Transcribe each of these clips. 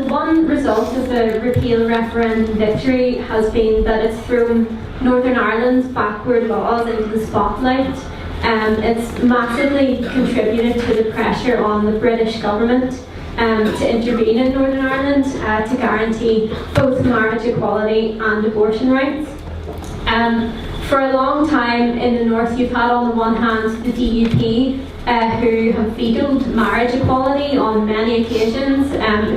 one result of the repeal referendum victory has been that it's thrown Northern Ireland's backward laws into the spotlight. It's massively contributed to the pressure on the British government to intervene in Northern Ireland to guarantee both marriage equality and abortion rights. For a long time in the North, you've had on the one hand the DUP, who have vetoed marriage equality on many occasions,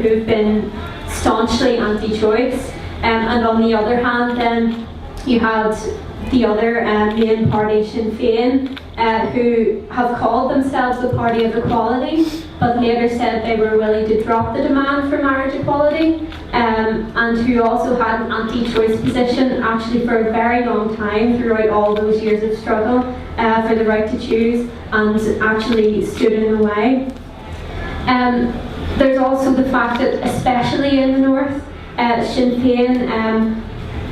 who've been staunchly anti-choice, and on the other hand then you had the other main party, Sinn Féin, who have called themselves the Party of Equality, but later said they were willing to drop the demand for marriage equality, and who also had an anti-choice position actually for a very long time throughout all those years of struggle for the right to choose, and actually stood in the way. There's also the fact that, especially in the North, Sinn Féin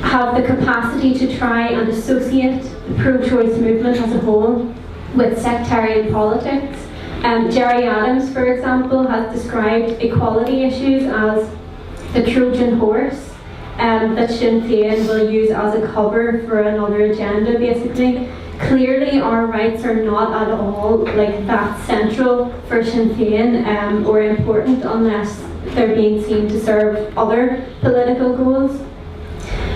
have the capacity to try and associate the pro-choice movement as a whole with sectarian politics. Gerry Adams, for example, has described equality issues as the Trojan horse that Sinn Féin will use as a cover for another agenda, basically. Clearly our rights are not at all that central for Sinn Féin or important unless they're being seen to serve other political goals.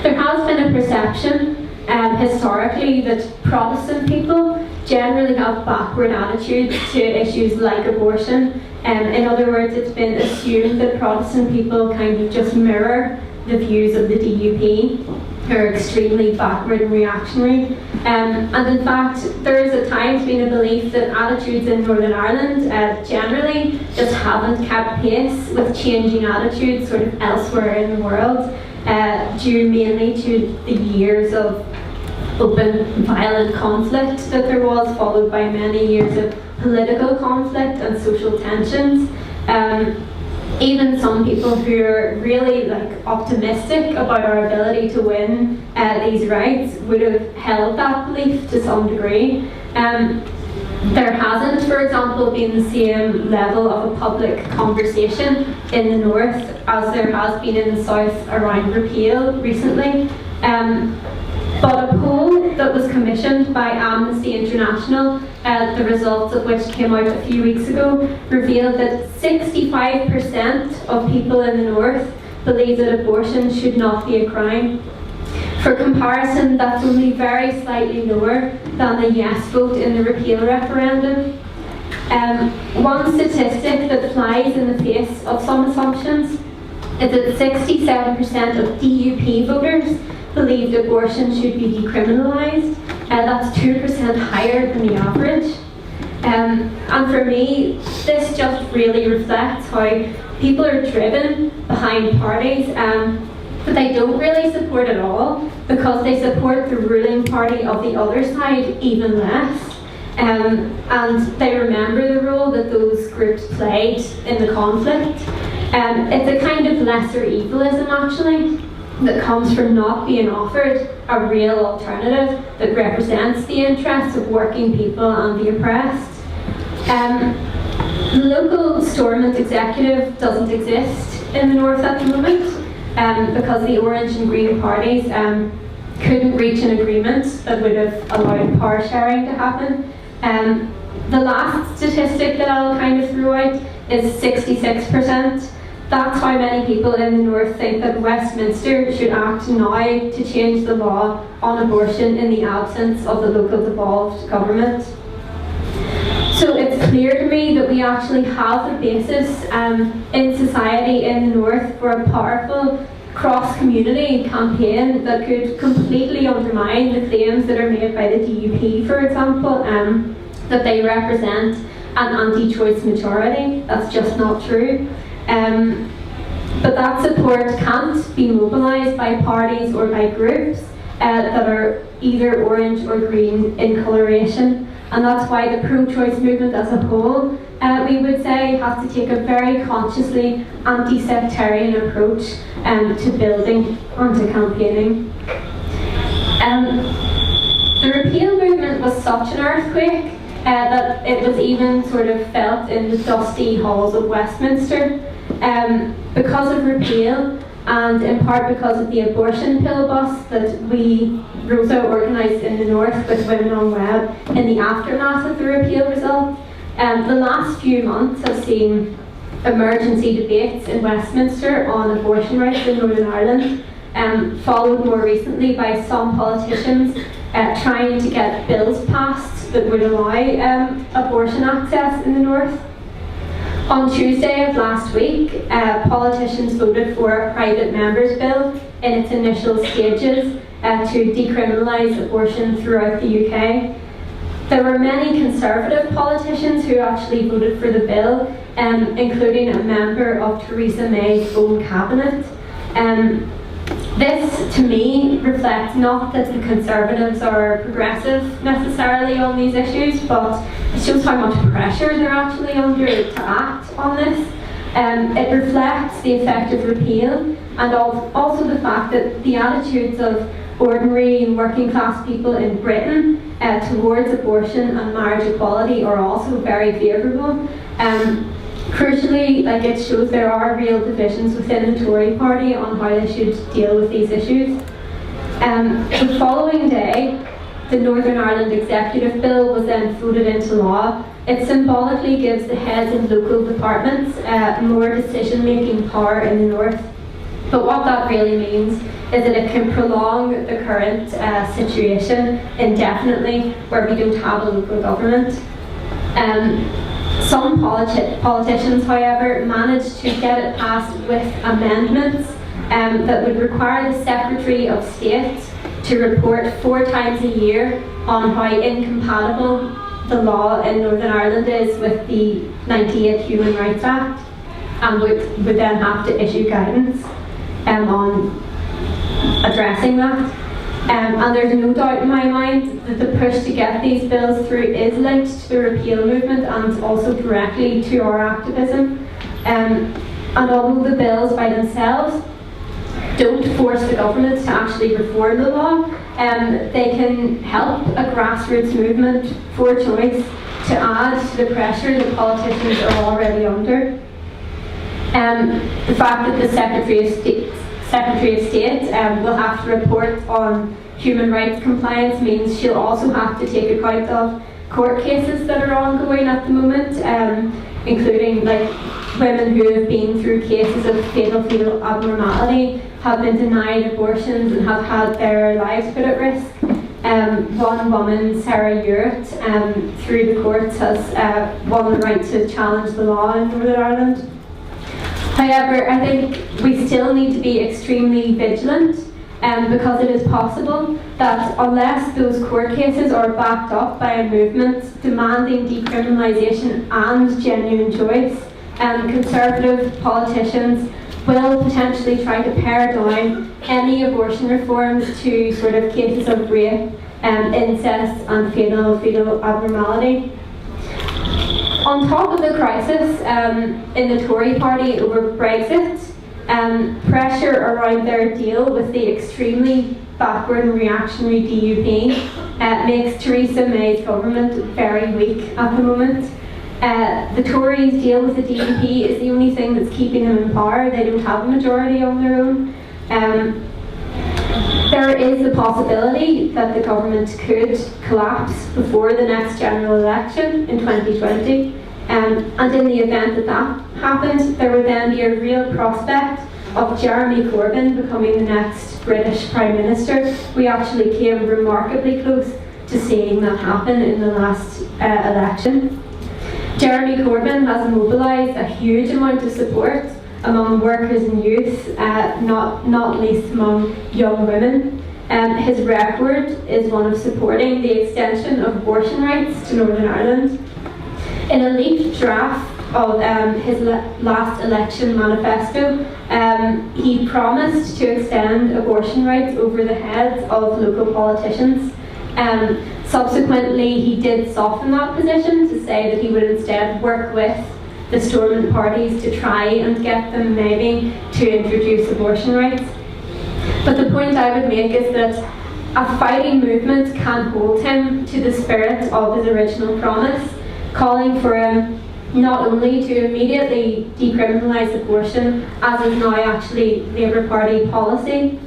There has been a perception historically that Protestant people generally have backward attitudes to issues like abortion. In other words, it's been assumed that Protestant people kind of just mirror the views of the DUP, who are extremely backward and reactionary. And in fact, there is at times been a belief that attitudes in Northern Ireland generally just haven't kept pace with changing attitudes sort of elsewhere in the world, due mainly to the years of open violent conflict that there was, followed by many years of political conflict and social tensions. Even some people who are really optimistic about our ability to win these rights would have held that belief to some degree. There hasn't, for example, been the same level of a public conversation in the North as there has been in the South around repeal recently. But a poll that was commissioned by Amnesty International, the results of which came out a few weeks ago, revealed that 65% of people in the North believe that abortion should not be a crime. For comparison, that's only very slightly lower than the yes vote in the repeal referendum. One statistic that flies in the face of some assumptions is that 67% of DUP voters believed abortion should be decriminalised. That's 2% higher than the average. And for me, this just really reflects how people are driven behind parties that they don't really support at all, because they support the ruling party of the other side even less. And they remember the role that those groups played in the conflict. It's a kind of lesser evilism, actually, that comes from not being offered a real alternative that represents the interests of working people and the oppressed. The local Stormont executive doesn't exist in the North at the moment because the Orange and Green parties couldn't reach an agreement that would have allowed power sharing to happen. The last statistic that I'll kind of throw out is 66%. That's how many people in the North think that Westminster should act now to change the law on abortion in the absence of the local devolved government. So it's clear to me that we actually have a basis in society in the North for a powerful cross-community campaign that could completely undermine the claims that are made by the DUP, for example, that they represent an anti-choice majority. That's just not true. But that support can't be mobilised by parties or by groups that are either orange or green in coloration, and that's why the pro-choice movement as a whole, we would say, has to take a very consciously anti-sectarian approach to building and to campaigning. The repeal movement was such an earthquake that it was even sort of felt in the dusty halls of Westminster. because of repeal, and in part because of the abortion pill bus that we, ROSA, organised in the North with Women on Web in the aftermath of the repeal result, the last few months have seen emergency debates in Westminster on abortion rights in Northern Ireland, followed more recently by some politicians trying to get bills passed that would allow abortion access in the North. On Tuesday of last week, politicians voted for a private member's bill in its initial stages to decriminalise abortion throughout the UK. There were many Conservative politicians who actually voted for the bill, including a member of Theresa May's own cabinet. This, to me, reflects not that the Conservatives are progressive necessarily on these issues, but it shows how much pressure they're actually under to act on this. It reflects the effect of repeal, and also the fact that the attitudes of ordinary and working class people in Britain towards abortion and marriage equality are also very favourable. Crucially, it shows there are real divisions within the Tory party on how they should deal with these issues. The following day, the Northern Ireland Executive Bill was then voted into law. It symbolically gives the heads of local departments more decision-making power in the North. But what that really means is that it can prolong the current situation indefinitely, where we don't have a local government. Some politicians, however, managed to get it passed with amendments that would require the Secretary of State to report 4 times a year on how incompatible the law in Northern Ireland is with the 98 Human Rights Act, and would then have to issue guidance on addressing that. And there's no doubt in my mind that the push to get these bills through is linked to the repeal movement and also directly to our activism. And although the bills by themselves don't force the government to actually reform the law, they can help a grassroots movement for choice to add to the pressure that politicians are already under. The fact that the Secretary of State will have to report on human rights compliance means she'll also have to take account of court cases that are ongoing at the moment, including women who have been through cases of fatal fetal abnormality, have been denied abortions and have had their lives put at risk. One woman, Sarah Uritt, through the courts has won the right to challenge the law in Northern Ireland. However, I think we still need to be extremely vigilant, because it is possible that unless those court cases are backed up by a movement demanding decriminalisation and genuine choice, Conservative politicians will potentially try to pare down any abortion reforms to sort of cases of rape, incest and fetal abnormality. On top of the crisis in the Tory party over Brexit, pressure around their deal with the extremely backward and reactionary DUP makes Theresa May's government very weak at the moment. The Tories' deal with the DUP is the only thing that's keeping them in power. They don't have a majority on their own. There is the possibility that the government could collapse before the next general election in 2020. And in the event that that happened, there would then be a real prospect of Jeremy Corbyn becoming the next British Prime Minister. We actually came remarkably close to seeing that happen in the last election. Jeremy Corbyn has mobilised a huge amount of support among workers and youth, not least among young women. His record is one of supporting the extension of abortion rights to Northern Ireland. In a leaked draft of his last election manifesto, he promised to extend abortion rights over the heads of local politicians. Subsequently, he did soften that position to say that he would instead work with the storming parties to try and get them maybe to introduce abortion rights. But the point I would make is that a fighting movement can hold him to the spirit of his original promise, calling for not only to immediately decriminalise abortion, as is now actually Labour Party policy,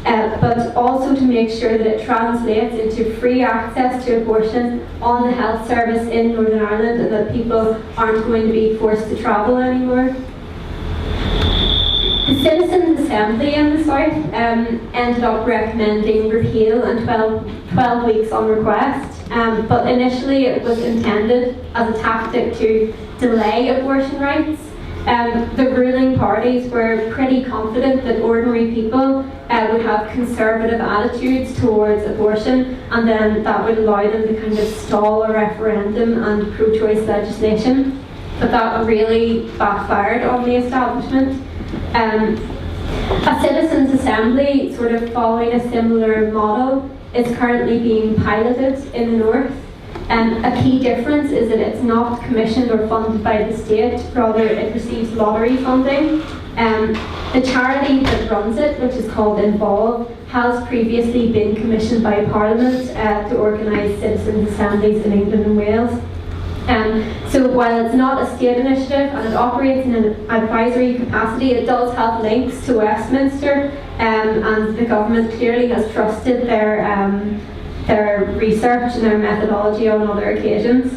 but also to make sure that it translates into free access to abortion on the health service in Northern Ireland, and that people aren't going to be forced to travel anymore. The Citizens' Assembly in the South ended up recommending repeal and 12 weeks on request, but initially it was intended as a tactic to delay abortion rights. The ruling parties were pretty confident that ordinary people would have conservative attitudes towards abortion, and then that would allow them to kind of stall a referendum and pro-choice legislation. But that really backfired on the establishment. A Citizens' Assembly, sort of following a similar model, is currently being piloted in the North. A key difference is that it's not commissioned or funded by the state, rather it receives lottery funding. The charity that runs it, which is called Involve, has previously been commissioned by Parliament to organise citizens' assemblies in England and Wales. So while it's not a state initiative and it operates in an advisory capacity, it does have links to Westminster, and the government clearly has trusted their research and their methodology on other occasions.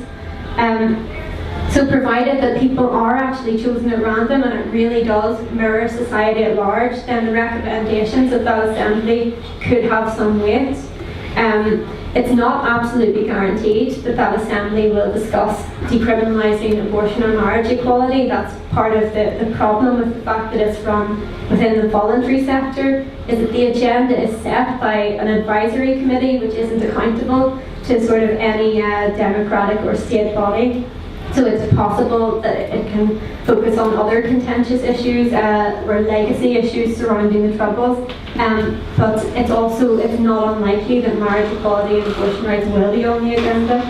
So provided that people are actually chosen at random and it really does mirror society at large, then the recommendations of that assembly could have some weight. It's not absolutely guaranteed that that assembly will discuss decriminalising abortion or marriage equality. That's part of the problem with the fact that it's from within the voluntary sector, is that the agenda is set by an advisory committee which isn't accountable to sort of any democratic or state body. So it's possible that it can focus on other contentious issues or legacy issues surrounding the Troubles, but it's not unlikely that marriage equality and abortion rights will be on the agenda.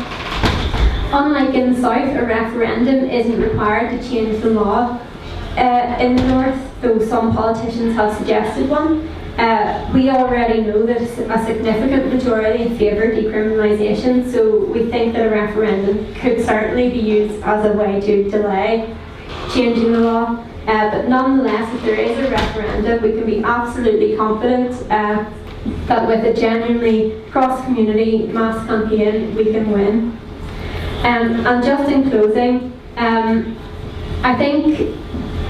Unlike in the South, a referendum isn't required to change the law in the North, though some politicians have suggested one. We already know that a significant majority favour decriminalisation, so we think that a referendum could certainly be used as a way to delay changing the law. But nonetheless, if there is a referendum, we can be absolutely confident that with a genuinely cross-community mass campaign, we can win. And just in closing, I think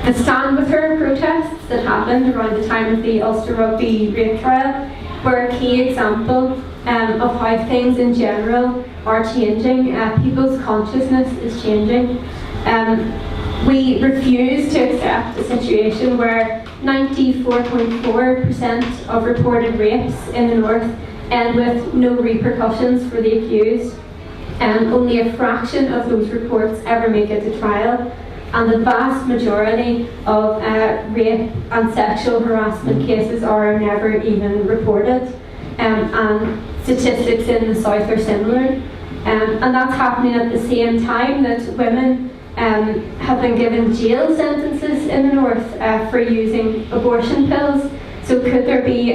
the Stand With Her protests that happened around the time of the Ulster Rugby rape trial were a key example of how things in general are changing. People's consciousness is changing. We refuse to accept a situation where 94.4% of reported rapes in the North end with no repercussions for the accused. Only a fraction of those reports ever make it to trial. And the vast majority of rape and sexual harassment cases are never even reported. And statistics in the South are similar. And that's happening at the same time that women have been given jail sentences in the North for using abortion pills. So could there be,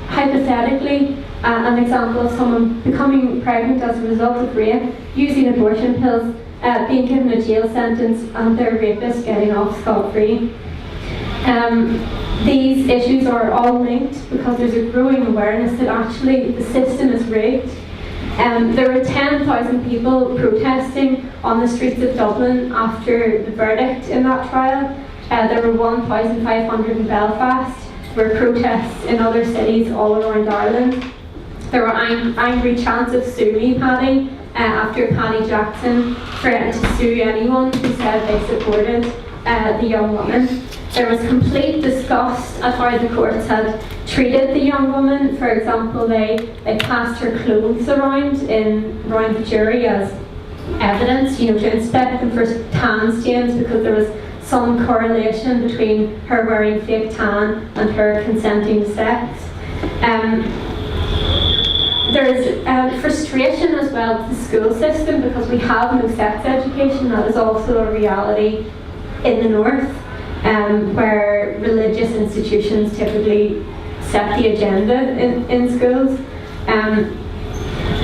hypothetically, an example of someone becoming pregnant as a result of rape, using abortion pills, being given a jail sentence, and their rapist getting off scot-free? These issues are all linked because there's a growing awareness that actually the system is rigged. There were 10,000 people protesting on the streets of Dublin after the verdict in that trial. There were 1,500 in Belfast. There were protests in other cities all around Ireland. There were angry chants of "Sue me, Paddy," after Paddy Jackson threatened to sue anyone who said they supported the young woman. There was complete disgust at how the courts had treated the young woman. For example, they passed her clothes around the jury as evidence, to inspect them for tan stains, because there was some correlation between her wearing fake tan and her consenting to sex. There's frustration as well with the school system because we have no sex education. That is also a reality in the North, where religious institutions typically set the agenda in schools.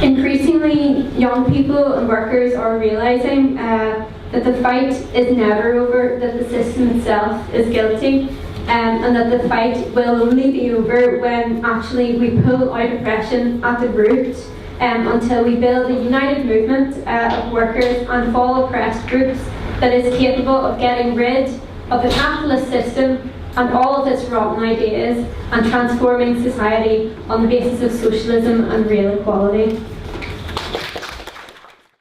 Increasingly, young people and workers are realising that that the fight is never over, that the system itself is guilty, and that the fight will only be over when actually we pull out oppression at the root, until we build a united movement of workers and all oppressed groups that is capable of getting rid of the capitalist system and all of its rotten ideas and transforming society on the basis of socialism and real equality.